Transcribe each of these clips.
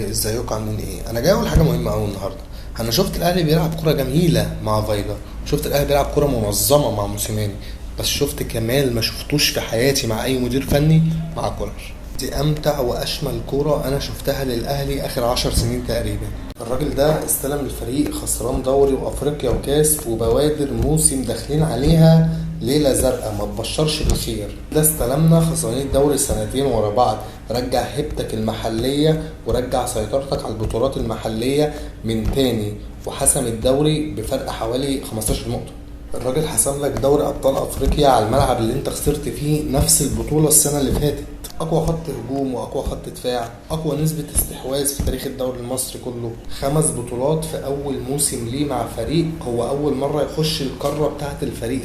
ازيكم عاملين ايه؟ انا جاي اقول حاجه مهمه قوي النهارده. انا شفت الاهلي بيلعب كره جميله مع فايلر، شفت الاهلي بيلعب كره منظمه مع موسيماني، بس شفت كمال ما شفتوش في حياتي مع اي مدير فني مع كولر. دي امتع واشمل كوره انا شفتها للاهلي اخر 10 سنين تقريبا. الراجل ده استلم الفريق خسران دوري وافريقيا وكاس وبوادر موسم داخلين عليها ليله زرقاء ما تبشرش بالخير. ده استلمنا خسرانين الدوري سنتين ورا بعض، رجع هيبتك المحليه ورجع سيطرتك على البطولات المحليه من تاني، وحسم الدوري بفرق حوالي 15 نقطه. الراجل حسم لك دوري ابطال افريقيا على الملعب اللي انت خسرت فيه نفس البطوله السنه اللي فاتت. اقوى خط هجوم واقوى خط دفاع، اقوى نسبه استحواذ في تاريخ الدوري المصري كله، 5 بطولات في اول موسم ليه مع فريق هو اول مره يخش القاره بتاعه الفريق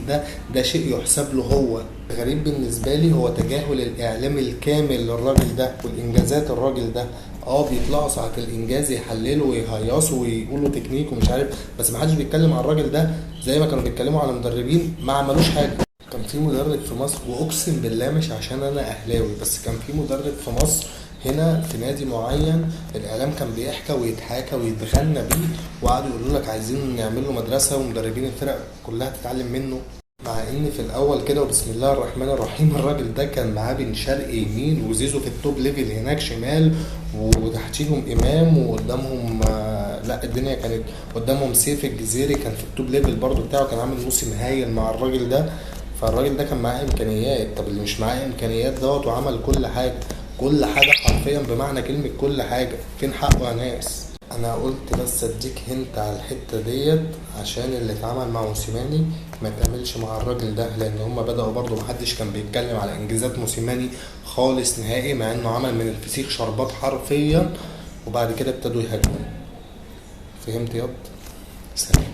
ده شيء يحسب له هو. غريب بالنسبه لي هو تجاهل الاعلام الكامل للراجل ده والانجازات الراجل ده. بيطلعوا ساعة الانجاز يحللوا ويهيصوا ويقولوا تكنيك ومش عارف، بس محدش بيتكلم على الراجل ده زي ما كانوا بيتكلموا على مدربين ما عملوش حاجه. كان في مدرب في مصر، واقسم بالله مش عشان انا اهلاوي، بس كان في مدرب في مصر هنا في نادي معين الاعلام كان بيحكى ويتحاكى ويتغنى بيه، وقعدوا يقولوا لك عايزين نعمل له مدرسه ومدربين الفرق كلها تتعلم منه. مع ان في الاول كده وبسم الله الرحمن الرحيم الراجل ده كان معاه بن شرقي يمين وزيزو في التوب ليفل هناك شمال، وتحتيهم امام، وقدامهم لا الدنيا كانت قدامهم سيف الجزيري كان في التوب ليفل برضو بتاعه، كان عامل موسم هايل مع الراجل ده. فالراجل ده كان معاه امكانيات. طب اللي مش معاه امكانيات دوت وعمل كل حاجه، كل حاجه حرفيا بمعنى كلمه كل حاجه، فين حقه يا ناس؟ انا قلت بس اديك هنت على الحته ديت عشان اللي اتعمل مع موسيماني ما يتعملش مع الراجل ده، لان هما بداوا برضو محدش كان بيتكلم على انجازات موسيماني خالص نهائي، مع انه عمل من الفسيخ شربات حرفيا، وبعد كده ابتدوا يهاجموا. فهمت ياض؟ سلام.